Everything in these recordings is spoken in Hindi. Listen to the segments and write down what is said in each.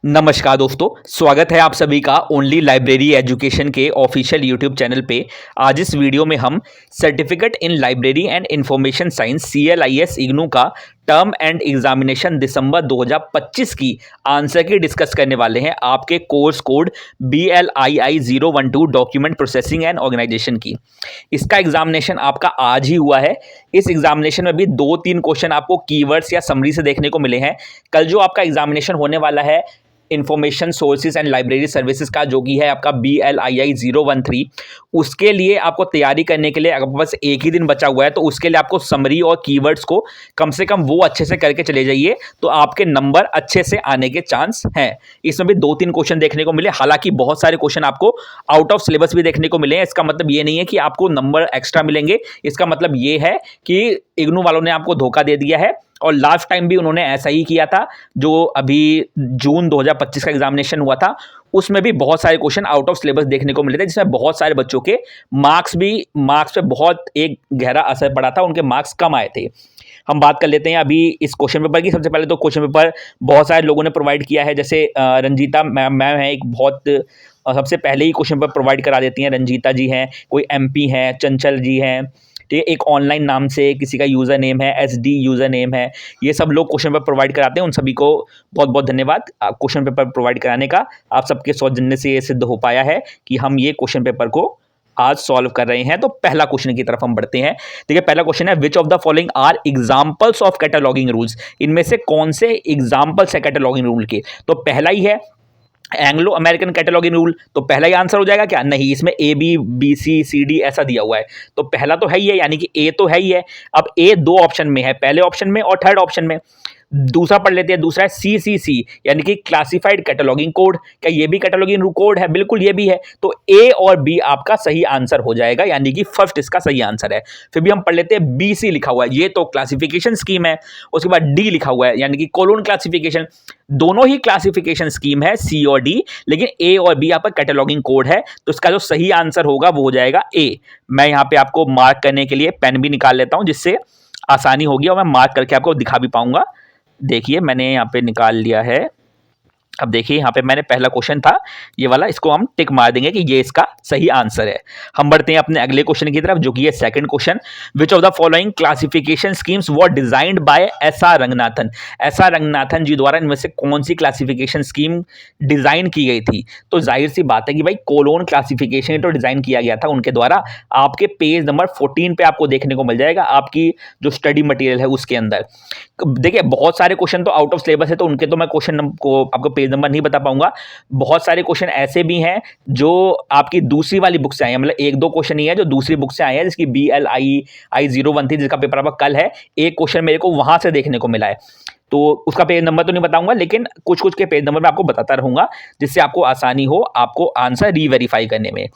नमस्कार दोस्तों, स्वागत है आप सभी का ओनली लाइब्रेरी एजुकेशन के ऑफिशियल यूट्यूब चैनल पे। आज इस वीडियो में हम certificate in library and information science CLIS IGNOU का टर्म एंड एग्जामिनेशन दिसंबर 2025 की आंसर की डिस्कस करने वाले हैं आपके course code BLII 012 document processing and organisation की। इसका एग्जामिनेशन आपका आज ही हुआ है। इस एग्जामिनेशन में भी 2-3 क्वेश्चन आपको कीवर्ड्स या समरी से देखने को मिले हैं। कल जो आपका एग्जामिनेशन होने वाला है information sources and library services का, जो कि है आपका BLII 013, उसके लिए आपको तैयारी करने के लिए अगर बस एक ही दिन बचा हुआ है तो उसके लिए आपको समरी और कीवर्ड्स को कम से कम वो अच्छे से करके चले जाइए, तो आपके नंबर अच्छे से आने के चांस हैं। इसमें भी 2-3 क्वेश्चन देखने को मिले, हालांकि बहुत सारे क्वेश्चन आपको आउट ऑफ सिलेबस भी देखने को मिले हैं। इसका मतलब ये नहीं है कि आपको नंबर एक्स्ट्रा मिलेंगे, इसका मतलब ये है कि इग्नू वालों ने आपको धोखा दे दिया है। और लास्ट टाइम भी उन्होंने ऐसा ही किया था, जो अभी जून 2025 का एग्जामिनेशन हुआ था, उसमें भी बहुत सारे क्वेश्चन आउट ऑफ सिलेबस देखने को मिले थे, जिसमें बहुत सारे बच्चों के मार्क्स पे बहुत एक गहरा असर पड़ा था, उनके मार्क्स कम आए थे। हम बात कर लेते हैं अभी इस क्वेश्चन पेपर की। सबसे पहले तो क्वेश्चन पेपर बहुत सारे लोगों ने प्रोवाइड किया है, जैसे रंजीता मैम है, एक बहुत सबसे पहले ही क्वेश्चन पेपर प्रोवाइड करा देती हैं। रंजीता जी हैं, कोई MP हैं, चंचल जी हैं, ठीक है, एक ऑनलाइन नाम से किसी का यूज़र नेम है, SD यूज़र नेम है। ये सब लोग क्वेश्चन पेपर प्रोवाइड कराते हैं, उन सभी को बहुत बहुत धन्यवाद क्वेश्चन पेपर प्रोवाइड कराने का। आप सबके सौजन्य से ये सिद्ध हो पाया है कि हम ये क्वेश्चन पेपर को आज सॉल्व कर रहे हैं। तो पहला क्वेश्चन की तरफ हम बढ़ते हैं। देखिए, पहला क्वेश्चन है, which of the following are examples of cataloguing rules. इनमें से कौन से एग्जाम्पल्स है कैटलॉगिंग रूल के? तो पहला ही है एंग्लो अमेरिकन कैटलॉगिंग रूल, तो पहला ही आंसर हो जाएगा क्या? नहीं, इसमें ABBCCD ऐसा दिया हुआ है, तो पहला तो है ही है, यानी कि A तो है ही है। अब A 2 ऑप्शन में है, पहले ऑप्शन में और थर्ड ऑप्शन में। दूसरा पढ़ लेते हैं, दूसरा है CCC, यानी कि क्लासिफाइड कैटलॉगिंग कोड। क्या ये भी कैटलॉगिंग कोड है? बिल्कुल ये भी है। तो A और B आपका सही आंसर हो जाएगा, यानी कि फर्स्ट इसका सही आंसर है। फिर भी हम पढ़ लेते हैं BC लिखा हुआ है, ये तो क्लासिफिकेशन स्कीम है। उसके बाद D लिखा हुआ है, यानी कि कोलोन क्लासिफिकेशन। दोनों ही क्लासिफिकेशन स्कीम है, C और D, लेकिन A और B आपका कैटलॉगिंग कोड है, तो इसका जो सही आंसर होगा वो हो जाएगा A। मैं यहाँ पे आपको मार्क करने के लिए पेन भी निकाल लेता हूँ, जिससे आसानी होगी और मैं मार्क करके आपको दिखा भी पाऊंगा। देखिए, मैंने यहाँ पे निकाल लिया है। अब देखिए, यहाँ पे मैंने पहला क्वेश्चन था ये वाला, इसको हम टिक मार देंगे कि ये इसका सही आंसर है। हम बढ़ते हैं अपने अगले क्वेश्चन की तरफ, जो कि है second question, which of the following classification schemes were designed by SR Ranganathan. SR Ranganathan ji द्वारा इनमें से कौन सी क्लासिफिकेशन स्कीम डिजाइन की गई थी? तो जाहिर सी बात है कि भाई कोलोन क्लासिफिकेशन तो डिजाइन किया गया था उनके द्वारा। आपके पेज नंबर 14 पे आपको देखने को मिल जाएगा, आपकी जो स्टडी मटेरियल है उसके अंदर। देखिए, बहुत सारे क्वेश्चन तो आउट ऑफ सिलेबस है, तो उनके तो मैं क्वेश्चन को आपको पेज नंबर नहीं बता पाऊंगा। बहुत सारे क्वेश्चन ऐसे भी हैं जो आपकी दूसरी वाली बुक से आए हैं, मतलब 1-2 क्वेश्चन ही है जो दूसरी बुक से आए हैं, जिसकी BLII 013 जिसका पेपर आपका कल है। एक क्वेश्चन मेरे को वहां से देखने को मिला है, तो उसका पेज नंबर तो नहीं बताऊंगा, लेकिन कुछ कुछ के पेज नंबर मैं आपको बताता रहूंगा, जिससे आपको आसानी हो आपको आंसर रीवेरीफाई करने में।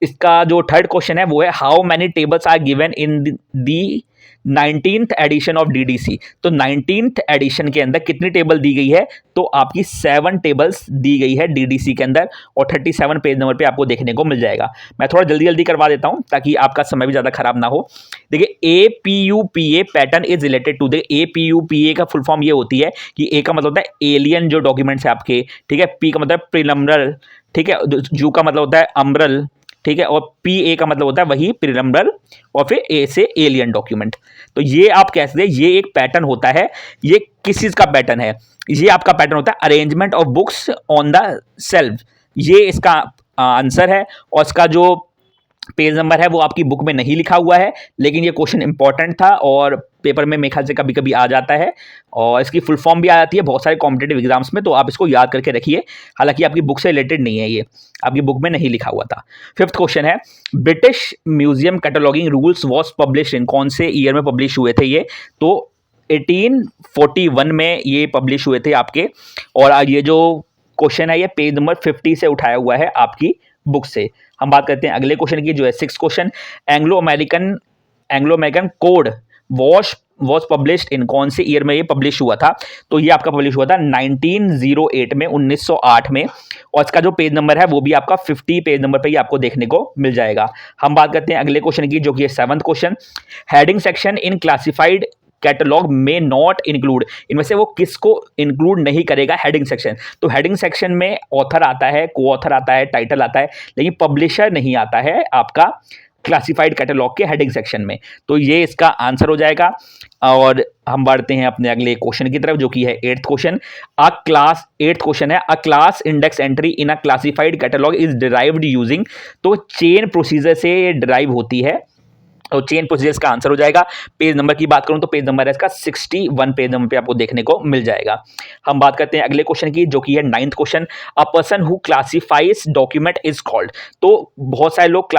इसका जो थर्ड क्वेश्चन है वो है, how many tables are given in the 19th edition of DDC। तो 19th एडिशन के अंदर कितनी टेबल दी गई है? तो आपकी 7 टेबल्स दी गई है DDC के अंदर, और 37 पेज नंबर पे आपको देखने को मिल जाएगा। मैं थोड़ा जल्दी जल्दी करवा देता हूं ताकि आपका समय भी ज़्यादा खराब ना हो। देखिए, APUPA pattern is related to the APUPA का फुल फॉर्म ये होती है कि A का मतलब होता है एलियन जो डॉक्यूमेंट्स है आपके, ठीक है। P का मतलब प्रिलम्बरल, ठीक है। U का मतलब होता है अम्ब्रल, ठीक है। और PA का मतलब होता है वही प्रिलम्बरल, और फिर A से एलियन डॉक्यूमेंट। तो ये आप कह सकते हैं ये एक पैटर्न होता है। ये किस चीज का पैटर्न है? ये आपका पैटर्न होता है arrangement of books on the self. ये इसका आंसर है, और इसका जो पेज नंबर है वो आपकी बुक में नहीं लिखा हुआ है, लेकिन ये क्वेश्चन इंपॉर्टेंट था और पेपर में मेरे ख्याल से कभी कभी आ जाता है, और इसकी फुल फॉर्म भी आ जाती है बहुत सारे कॉम्पिटेटिव एग्जाम्स में, तो आप इसको याद करके रखिए। हालांकि आपकी बुक से रिलेटेड नहीं है, ये आपकी बुक में नहीं लिखा हुआ था। फिफ्थ क्वेश्चन है, British museum cataloguing rules was publish in, कौन से ईयर में पब्लिश हुए थे ये? तो 1841 में ये पब्लिश हुए थे आपके। और ये जो क्वेश्चन है ये पेज नंबर 50 से उठाया हुआ है आपकी बुक से। हम बात करते हैं अगले क्वेश्चन की, जो है 6th question, Anglo American code was published in, कौन से ईयर में ये पब्लिश हुआ था? तो ये आपका पब्लिश हुआ था 1908 में, 1908 में। और इसका जो पेज नंबर है वो भी आपका 50 पेज नंबर पे ही आपको देखने को मिल जाएगा। हम बात करते हैं अगले क्वेश्चन की, जो कि 7th question, heading section in classified catalogue में नॉट इंक्लूड, इनमें से वो किसको इंक्लूड नहीं करेगा? Heading section. तो हेडिंग सेक्शन में ऑथर आता है, को ऑथर आता है, टाइटल आता है, लेकिन पब्लिशर नहीं आता है आपका क्लासिफाइड कैटलॉग के हेडिंग सेक्शन में। तो ये इसका आंसर हो जाएगा। और हम बढ़ते हैं अपने अगले क्वेश्चन की तरफ, जो कि है 8th क्वेश्चन। एट्थ क्वेश्चन है, अ class index entry in a classified catalogue is derived using. तो चेन प्रोसीजर से डिराइव होती है, और चेन प्रोसीजर्स का आंसर हो जाएगा। पेज नंबर की बात करूं तो पेज नंबर है इसका 61 पेज नंबर पे आपको देखने को मिल जाएगा। हम बात करते हैं अगले क्वेश्चन की, जो कि है 9th question. A person who classifies document is called. तो बहुत सारे लोग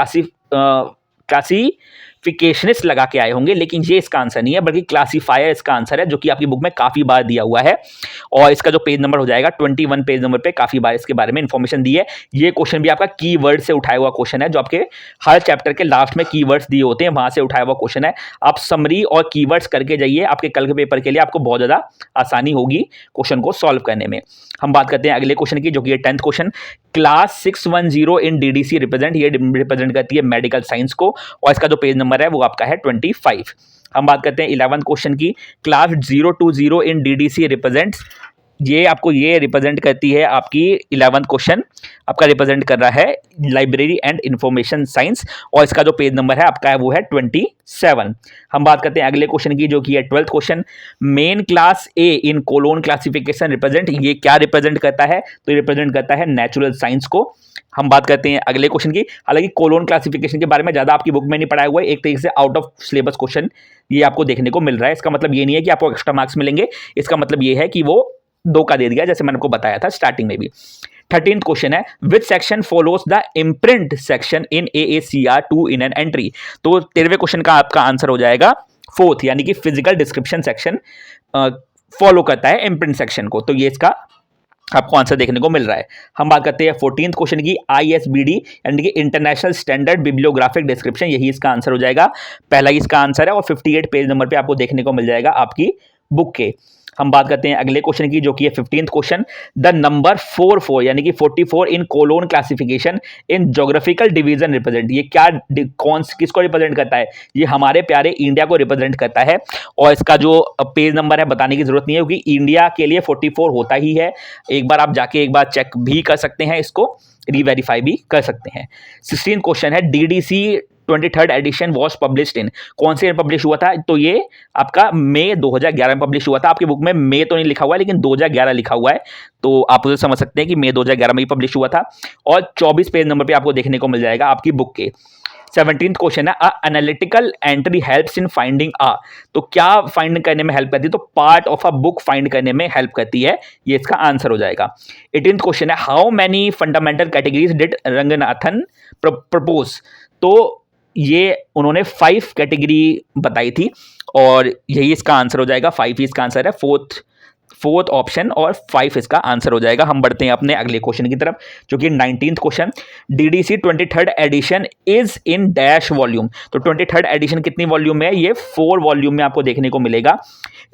क्लासिफिकेशनिस्ट लगा के आए होंगे, लेकिन ये इसका आंसर नहीं है, बल्कि क्लासिफायर इसका आंसर है, जो कि आपकी बुक में काफी बार दिया हुआ है। और इसका जो पेज नंबर हो जाएगा 21 पेज नंबर पे काफी बार इसके बारे में इंफॉर्मेशन दी है। ये क्वेश्चन भी आपका कीवर्ड से उठाया हुआ क्वेश्चन है, जो आपके हर चैप्टर के लास्ट में कीवर्ड्स दिए होते हैं, वहां से उठाया हुआ क्वेश्चन है। आप समरी और कीवर्ड्स करके जाइए, आपके कल के पेपर के लिए आपको बहुत ज्यादा आसानी होगी क्वेश्चन को सॉल्व करने में। हम बात करते हैं अगले क्वेश्चन की, जो कि है 10th क्वेश्चन। क्लास 610 इन डीडीसी रिप्रेजेंट, ये रिप्रेजेंट करती है मेडिकल साइंस को, और इसका जो पेज नंबर है वो आपका है 25। हम बात करते हैं 11th क्वेश्चन की। क्लास 020 इन डीडीसी रिप्रेजेंट्स, ये आपको ये रिप्रेजेंट करती है आपकी 11th क्वेश्चन आपका रिप्रेजेंट कर रहा है लाइब्रेरी एंड इंफॉर्मेशन साइंस, और इसका जो पेज नंबर है आपका है वो है 27। हम बात करते हैं अगले क्वेश्चन की, जो कि है 12th question. Main class A in colon classification represent, ये क्या रिप्रेजेंट करता है? तो रिप्रेजेंट करता है नेचुरल साइंस को। हम बात करते हैं अगले क्वेश्चन की। हालांकि कोलोन क्लासिफिकेशन के बारे में ज्यादा आपकी बुक में नहीं पढ़ाया हुआ है, एक तरीके से आउट ऑफ सिलेबस क्वेश्चन ये आपको देखने को मिल रहा है। इसका मतलब ये नहीं है कि आपको एक्स्ट्रा मार्क्स मिलेंगे, इसका मतलब ये है कि वो 2 का दे दिया, जैसे मैंने आपको बताया था स्टार्टिंग में भी। 13th क्वेश्चन है, which section follows the imprint section in AACR 2 in an entry. तो 13वें क्वेश्चन का आपका आंसर हो जाएगा 4th, यानी कि फिजिकल डिस्क्रिप्शन सेक्शन फॉलो करता है इम्प्रिंट सेक्शन को। तो ये इसका आपको आंसर देखने को मिल रहा है। हम बात करते हैं 14th क्वेश्चन की, ISBD यानी कि इंटरनेशनल स्टैंडर्ड बिब्लियोग्राफिक डिस्क्रिप्शन, यही इसका आंसर हो जाएगा। पहला ही इसका आंसर है, और 58 पेज नंबर पे आपको देखने को मिल जाएगा आपकी बुक के। हम बात करते हैं अगले क्वेश्चन की, जो कि है 15th क्वेश्चन। द नंबर 44 यानी कि 44 in colon classification in geographical division represent, ये क्या किसको रिप्रेजेंट करता है? ये हमारे प्यारे इंडिया को रिप्रेजेंट करता है, और इसका जो पेज नंबर है बताने की जरूरत नहीं है, क्योंकि इंडिया के लिए 44 होता ही है। एक बार आप जाके एक बार चेक भी कर सकते हैं, इसको रीवेरीफाई भी कर सकते हैं। 16th क्वेश्चन है, DDC 23rd edition was published in, कौन से पब्लिश हुआ था? तो ये आपका मई 2011 में पब्लिश हुआ था। आपकी बुक में मई तो नहीं लिखा हुआ है, लेकिन 2011 लिखा हुआ है, तो आप उसे समझ सकते हैं कि मई 2011 में ही पब्लिश हुआ था। और 24 पेज नंबर पे आपको देखने को मिल जाएगा आपकी बुक के। 17th क्वेश्चन है, analytical entry helps in finding a, तो क्या फाइंड करने में हेल्प करती है? तो part of a book find करने में हेल्प करती है, ये इसका आंसर हो जाएगा। 18th क्वेश्चन है, how many fundamental categories did Ranganathan propose, तो ये उन्होंने 5 कैटेगरी बताई थी, और यही इसका आंसर हो जाएगा। 5 ही इसका आंसर है, फोर्थ ऑप्शन, और 5 इसका आंसर हो जाएगा। हम बढ़ते हैं अपने अगले क्वेश्चन की तरफ, जो कि 19th question. DDC 23rd edition is in dash volume, तो 23rd एडिशन कितनी वॉल्यूम में है? ये 4 वॉल्यूम में आपको देखने को मिलेगा।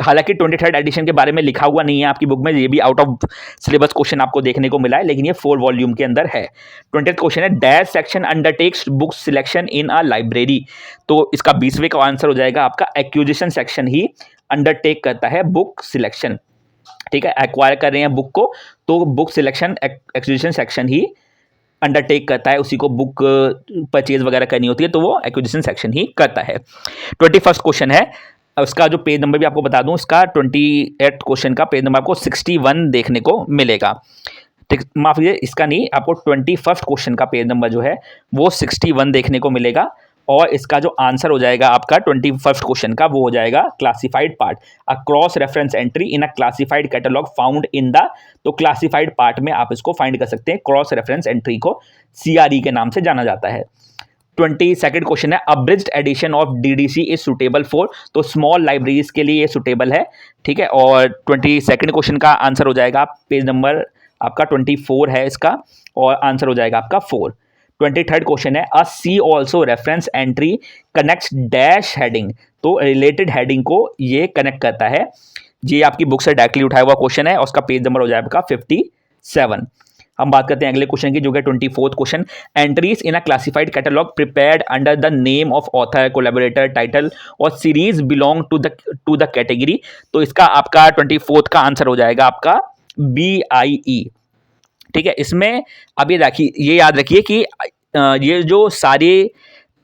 हालांकि 23rd एडिशन के बारे में लिखा हुआ नहीं है आपकी बुक में, ये भी आउट ऑफ सिलेबस क्वेश्चन आपको देखने को मिला है, लेकिन ये 4 वॉल्यूम के अंदर है। 20th क्वेश्चन है, dash section undertakes book selection in a library, तो इसका 20वें का आंसर हो जाएगा आपका एक्विजिशन सेक्शन ही अंडरटेक करता है बुक सिलेक्शन। ठीक है, एक्वायर कर रहे हैं बुक को, तो बुक सिलेक्शन एक्विजिशन सेक्शन ही अंडरटेक करता है, उसी को बुक परचेज वगैरह करनी होती है, तो वो एक्विजिशन सेक्शन ही करता है। 21st क्वेश्चन है, उसका जो पेज नंबर भी आपको बता दूं, इसका 28th क्वेश्चन का पेज नंबर आपको 61 देखने को मिलेगा। माफ कीजिए, इसका नहीं, आपको 21st क्वेश्चन का पेज नंबर जो है वो 61 देखने को मिलेगा, और इसका जो आंसर हो जाएगा आपका 21st क्वेश्चन का, वो हो जाएगा classified part, a cross reference entry in a classified catalogue found in the, तो क्लासिफाइड पार्ट में आप इसको फाइंड कर सकते हैं, क्रॉस रेफरेंस एंट्री को CRE के नाम से जाना जाता है। 22nd क्वेश्चन है, abridged edition of DDC is suitable for, तो स्मॉल लाइब्रेरीज के लिए ये सुटेबल है। ठीक है, और 22nd क्वेश्चन का आंसर हो जाएगा, पेज नंबर आपका 24 है इसका, और आंसर हो जाएगा आपका 4। 23rd क्वेश्चन है, a see also reference entry connects dash heading, तो रिलेटेड हेडिंग को ये कनेक्ट करता है। ये आपकी बुक से डायरेक्टली उठाया हुआ क्वेश्चन है, और उसका पेज नंबर हो जाएगा 57। हम बात करते हैं अगले क्वेश्चन की, जो कि 24th question, entries in a classified catalogue prepared under the name of author, collaborator, title और series belong to the category. तो इसका आपका 24th का आंसर हो जाएगा आपका BIE। ठीक है, इसमें अब ये याद रखिए कि ये जो सारे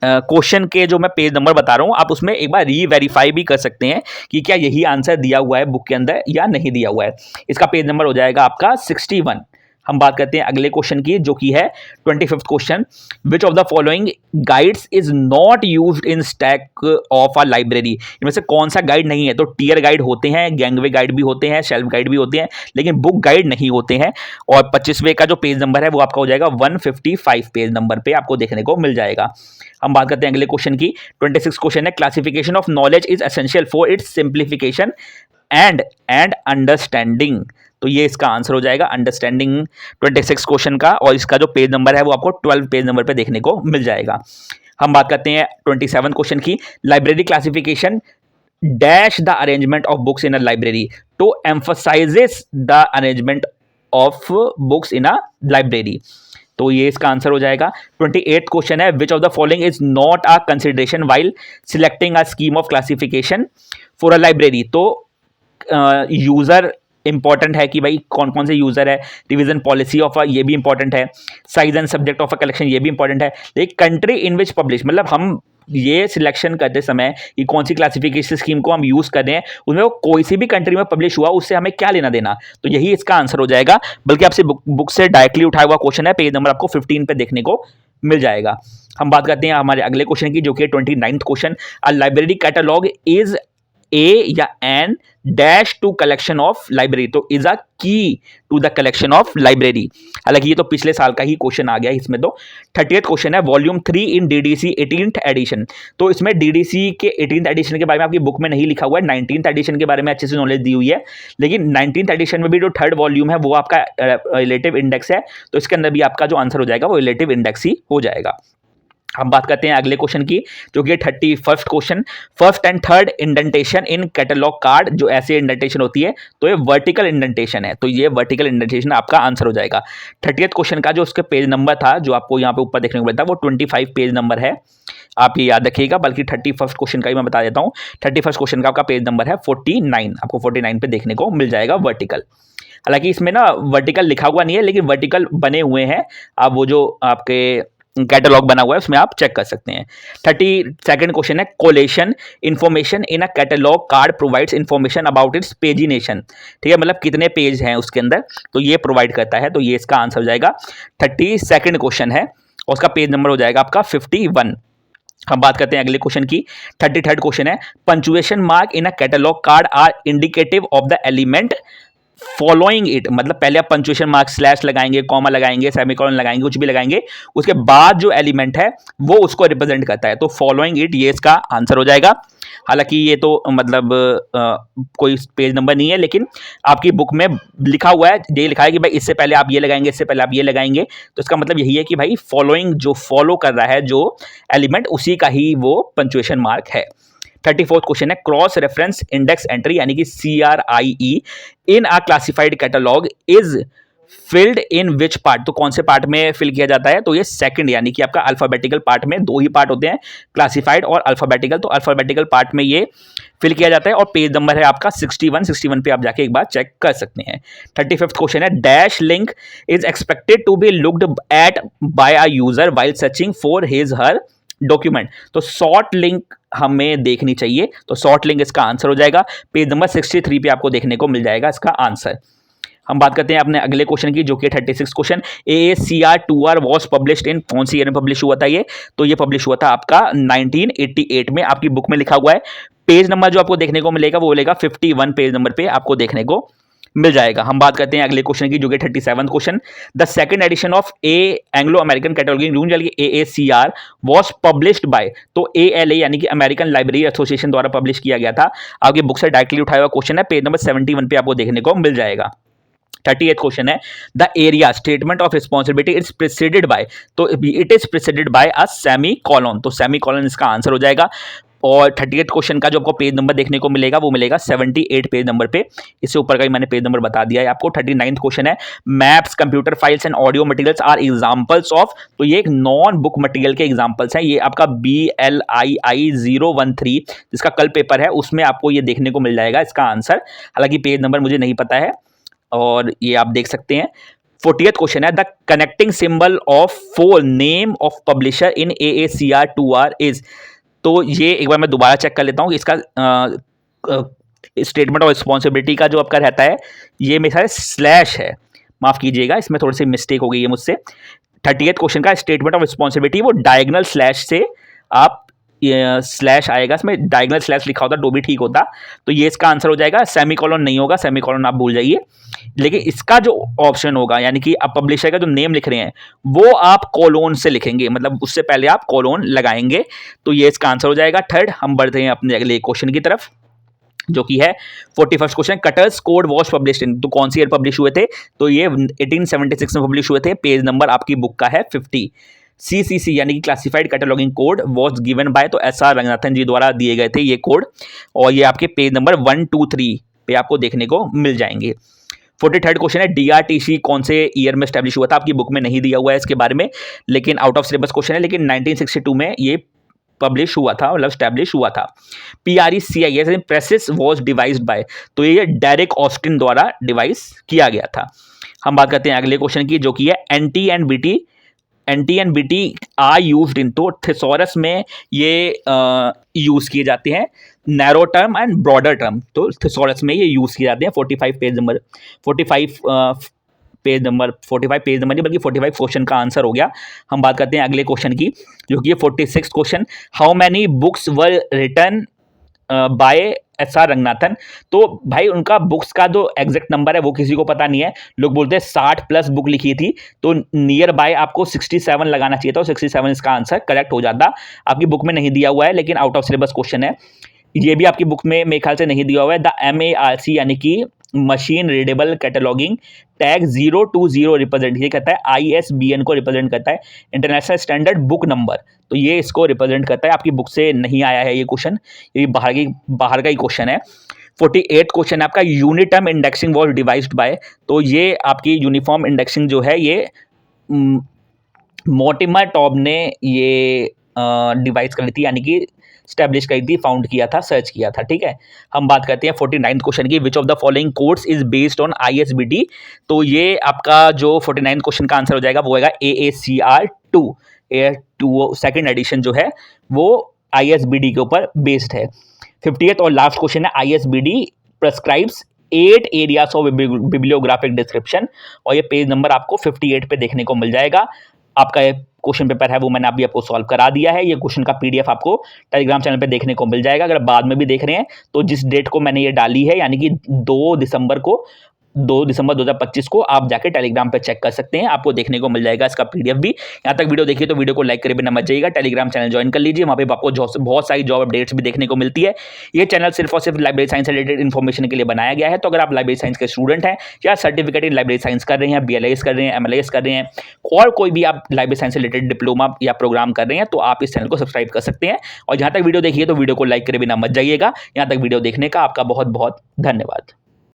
क्वेश्चन के जो मैं पेज नंबर बता रहा हूं, आप उसमें एक बार रीवेरीफाई भी कर सकते हैं कि क्या यही आंसर दिया हुआ है बुक के अंदर या नहीं दिया हुआ है। इसका पेज नंबर हो जाएगा आपका 61। हम बात करते हैं अगले क्वेश्चन की, जो कि है 25th question, which of the following guides is not used in stack of a library. इनमें से कौन सा गाइड नहीं है? तो टियर गाइड होते हैं, गैंगवे गाइड भी होते हैं, शेल्फ गाइड भी होते हैं, लेकिन बुक गाइड नहीं होते हैं। और 25वें का जो पेज नंबर है वो आपका हो जाएगा 155 पेज नंबर पे आपको देखने को मिल जाएगा। हम बात करते हैं अगले क्वेश्चन की, 26 क्वेश्चन है, classification of knowledge is essential for its simplification and understanding. तो ये इसका आंसर हो जाएगा अंडरस्टैंडिंग 26 क्वेश्चन का, और इसका जो पेज नंबर है वो आपको 12 पेज नंबर पे देखने को मिल जाएगा। हम बात करते हैं 27 क्वेश्चन की, library classification dash the arrangement of books in a library to emphasises the arrangement of books in a library. तो ये इसका आंसर हो जाएगा। 28th क्वेश्चन है, which of the following is not a consideration while selecting a scheme of classification for a library. तो यूजर इंपॉर्टेंट है कि भाई कौन कौन से यूजर है, रिवीजन पॉलिसी ऑफ ये भी इंपॉर्टेंट है, size and subject of a collection ये भी इंपॉर्टेंट है, लेकिन कंट्री इन विच पब्लिश, मतलब हम ये सिलेक्शन करते समय कि कौन सी क्लासिफिकेशन स्कीम को हम यूज कर रहे हैं, उसमें वो कोई सी भी कंट्री में पब्लिश हुआ उससे हमें क्या लेना देना। तो यही इसका आंसर हो जाएगा, बल्कि आपसे बुक से डायरेक्टली उठाया हुआ क्वेश्चन है, पेज नंबर आपको 15 पे देखने को मिल जाएगा। हम बात करते हैं हमारे अगले क्वेश्चन की, जो कि 29th question, a library catalogue is a या an dash to collection of library. तो is a key to the collection of library. हालांकि ये तो पिछले साल का ही क्वेश्चन आ गया इसमें। तो 30th क्वेश्चन है, वॉल्यूम 3 इन DDC 18th एडिशन। तो इसमें DDC के 18th एडिशन के बारे में आपकी बुक में नहीं लिखा हुआ है, 19th एडिशन के बारे में अच्छे से नॉलेज दी हुई है, लेकिन 19th एडिशन में भी जो 3rd वॉल्यूम है वो आपका रिलेटिव इंडेक्स है, तो इसके अंदर भी आपका जो आंसर हो जाएगा वो रिलेटिव इंडेक्स ही हो जाएगा। हम बात करते हैं अगले क्वेश्चन की, जो कि 31st question, first and third indentation in catalogue card, जो ऐसे इंडेंटेशन होती है तो ये वर्टिकल इंडेंटेशन है, तो ये वर्टिकल इंडेंटेशन आपका आंसर हो जाएगा। 30th क्वेश्चन का जो उसके पेज नंबर था, जो आपको यहाँ पे ऊपर देखने को मिलता है, वो 25 पेज नंबर है, आप ये याद रखिएगा। बल्कि 31st क्वेश्चन का ही मैं बता देता हूँ, 31st क्वेश्चन का आपका पेज नंबर है 49, आपको 49 पे देखने को मिल जाएगा वर्टिकल। हालांकि इसमें ना वर्टिकल लिखा हुआ नहीं है, लेकिन वर्टिकल बने हुए हैं, आप वो जो आपके कैटलॉग बना हुआ है उसमें आप चेक कर सकते हैं। 32nd क्वेश्चन है, coalition information in a catalogue card provides information about it's pagination. ठीक है, मतलब कितने पेज हैं उसके अंदर, तो ये प्रोवाइड करता है, तो ये इसका आंसर हो जाएगा। 32nd क्वेश्चन है और उसका पेज नंबर हो जाएगा आपका 51। हम बात करते हैं अगले क्वेश्चन की, 33rd क्वेश्चन है, punctuation mark in a catalogue card are indicative of the element following it. मतलब पहले आप पंचुएशन मार्क स्लैश लगाएंगे, कॉमा लगाएंगे, सेमीकोलन लगाएंगे, कुछ भी लगाएंगे, उसके बाद जो एलिमेंट है वो उसको रिप्रेजेंट करता है, तो फॉलोइंग इट ये इसका आंसर हो जाएगा। हालांकि ये तो मतलब कोई पेज नंबर नहीं है, लेकिन आपकी बुक में लिखा हुआ है, ये लिखा है कि भाई इससे पहले आप ये लगाएंगे, इससे पहले आप ये लगाएंगे, तो इसका मतलब यही है कि भाई फॉलोइंग जो फॉलो कर रहा है जो एलिमेंट, उसी का ही वो पंचुएशन मार्क है। 34th क्वेश्चन है, क्रॉस रेफरेंस इंडेक्स एंट्री यानी कि CRIE in a classified catalogue is filled in which part. तो कौन से पार्ट में फिल किया जाता है, तो ये सेकंड यानी कि आपका अल्फाबेटिकल पार्ट में, दो ही पार्ट होते हैं, क्लासिफाइड और अल्फाबेटिकल। तो अल्फाबेटिकल पार्ट में ये फिल किया जाता है, और पेज नंबर है आपका 61 पे आप जाके एक बार चेक कर सकते हैं। 35th क्वेश्चन है, dash link is expected to be looked at by a user while searching for his her document. तो शॉर्ट लिंक हमें देखनी चाहिए, तो शॉर्ट लिंक इसका आंसर हो जाएगा। पेज नंबर 63 पे आपको देखने को मिल जाएगा इसका आंसर। हम बात करते हैं अपने अगले क्वेश्चन की, जो कि 36 question, AACR2R was published in, कौन सी ईयर में पब्लिश हुआ था ये, तो ये पब्लिश हुआ था आपका 1988 में, आपकी बुक में लिखा हुआ है। पेज नंबर जो आपको देखने को मिलेगा वो मिलेगा 51 पेज नंबर पे आपको देखने को मिल जाएगा। हम बात करते हैं अगले क्वेश्चन की, जो कि 37th question, the second edition of Anglo American cataloguing rule यानी AACR वॉज पब्लिश्ड बाय, तो ALA यानी कि अमेरिकन लाइब्रेरी एसोसिएशन द्वारा पब्लिश किया गया था। आपकी बुक से डायरेक्टली उठाया हुआ क्वेश्चन है, पेज नंबर 71 पे आपको देखने को मिल जाएगा। 38th क्वेश्चन है, the area statement of responsibility is preceded by, तो it is preceded by a semicolon, तो सेमी कॉलन इसका आंसर हो जाएगा। और 38 क्वेश्चन का जो आपको पेज नंबर देखने को मिलेगा वो मिलेगा 78 पेज नंबर पे। इससे ऊपर का ही मैंने पेज नंबर बता दिया है आपको। 39 क्वेश्चन है, maps computer files and audio materials are examples of. तो ये एक नॉन बुक मटेरियल के एग्जांपल्स हैं। ये आपका BLII 013 जिसका कल पेपर है उसमें आपको ये देखने को मिल जाएगा इसका आंसर। हालांकि पेज नंबर मुझे नहीं पता है और ये आप देख सकते हैं। 40th क्वेश्चन है, the connecting symbol of for name of publisher in AACR 2R is. तो ये एक बार मैं दोबारा चेक कर लेता हूँ कि इसका स्टेटमेंट ऑफ रिस्पॉन्सिबिलिटी का जो आपका रहता है ये मेरे ख्याल स्लैश है, माफ कीजिएगा इसमें थोड़ी सी मिस्टेक हो गई है मुझसे। 38th क्वेश्चन का स्टेटमेंट ऑफ रिस्पॉन्सिबिलिटी वो डायगोनल स्लैश से आप स्लैश आएगा, इसमें डायगोनल स्लैश लिखा होता तो भी ठीक होता। तो ये इसका आंसर हो जाएगा। सेमीकोलन नहीं होगा, सेमीकोलन आप भूल जाइए। लेकिन इसका जो ऑप्शन होगा यानी कि आप पब्लिशर का जो नेम लिख रहे हैं वो आप कोलोन से लिखेंगे, मतलब उससे पहले आप कोलोन लगाएंगे। तो ये इसका आंसर हो जाएगा थर्ड। हम बढ़ते हैं अपने अगले क्वेश्चन की तरफ जो कि है 41st question, cutters code was published इन। तो कौन सी ईयर पब्लिश हुए थे? तो ये 1876 में पब्लिश हुए थे। पेज नंबर आपकी बुक का है 50। CCC यानी कि classified cataloguing code was given by, तो SR रंगनाथन जी द्वारा दिए गए थे ये कोड। और ये आपके पेज नंबर 123 पे आपको देखने को मिल जाएंगे। 43rd क्वेश्चन है, DRTC कौन से ईयर में स्टैब्लिश हुआ था? आपकी बुक में नहीं दिया हुआ है इसके बारे में, लेकिन आउट ऑफ सिलेबस क्वेश्चन है। लेकिन 1962 में ये पब्लिश हुआ था, मतलब स्टैब्लिश हुआ था। PRECIS PRECIS was devised by, तो ये डेरेक ऑस्टिन द्वारा डिवाइस किया गया था। हम बात करते हैं अगले क्वेश्चन की जो कि है NT and BT are used in. तो थिसॉरस में ये यूज किए जाते हैं narrow term and broader term. तो थिसॉरस में ये यूज किए जाते हैं। 45 पेज नंबर 45 नहीं बल्कि 45 क्वेश्चन का आंसर हो गया। हम बात करते हैं अगले क्वेश्चन की जो कि 46 question, how many books were written by SR Ranganathan. तो भाई उनका बुक्स का जो एग्जैक्ट नंबर है वो किसी को पता नहीं है। लोग बोलते हैं 60+ बुक लिखी थी, तो नियर बाय आपको 67 लगाना चाहिए था। 67 इसका आंसर करेक्ट हो जाता। आपकी बुक में नहीं दिया हुआ है लेकिन आउट ऑफ सिलेबस क्वेश्चन है। ये भी आपकी बुक में मेरे ख्याल से नहीं दिया हुआ है। द MARC यानी कि machine readable cataloguing tag 020 represent, ये कहता है ISBN को रिप्रेजेंट करता है, इंटरनेशनल स्टैंडर्ड बुक नंबर। तो ये इसको रिप्रेजेंट करता है। आपकी बुक से नहीं आया है ये क्वेश्चन, ये बाहर का ही क्वेश्चन है। 48 क्वेश्चन है आपका, यूनिटर्म इंडेक्सिंग वॉज डिवाइज्ड बाय। तो ये आपकी यूनिफॉर्म इंडेक्सिंग जो है ये मोर्टिमर टॉब ने ये डिवाइस करी थी, यानी कि स्टैब्लिश करी थी, फाउंड किया था, सर्च किया था। ठीक है, हम बात करते हैं 49th क्वेश्चन की, विच of the following codes is based on ISBD। तो ये आपका जो 49th क्वेश्चन का आंसर हो जाएगा वो होगा AACR 2 सेकेंड एडिशन जो है वो ISBD के ऊपर बेस्ड है। 50th और लास्ट क्वेश्चन है, ISBD prescribes 8 areas of bibliographic description, और ये पेज नंबर आपको 58 पे देखने को मिल जाएगा। आपका क्वेश्चन पेपर है वो मैंने अभी आपको सॉल्व करा दिया है। ये क्वेश्चन का PDF आपको टेलीग्राम चैनल पे देखने को मिल जाएगा। अगर बाद में भी देख रहे हैं तो जिस डेट को मैंने ये डाली है यानी कि 2 दिसंबर 2025 को आप जाके टेलीग्राम पे चेक कर सकते हैं, आपको देखने को मिल जाएगा इसका PDF भी। यहाँ तक वीडियो देखिए तो वीडियो को लाइक करे बिना मत जाइएगा, टेलीग्राम चैनल ज्वाइन कर लीजिए, वहाँ पे आपको बहुत सारी जॉब अपडेट्स भी देखने को मिलती है। ये चैनल सिर्फ और सिर्फ लाइब्रेरी साइंस से रिलेटेड इन्फॉर्मेशन के लिए बनाया गया है। तो अगर आप लाइब्रेरी साइंस के स्टूडेंट हैं या सर्टिफिकेट इन लाइब्रेरी साइंस कर रहे हैं, BLIS कर रहे हैं, MLIS कर रहे हैं, और कोई भी आप लाइब्रेरी साइंस से रिलेटेड डिप्लोमा या प्रोग्राम कर रहे हैं, तो आप इस चैनल को सब्सक्राइब कर सकते हैं। और जहाँ तक वीडियो देखिए तो वीडियो को लाइक करे बिना मत जाइएगा। यहाँ तक वीडियो देखने का आपका बहुत बहुत धन्यवाद।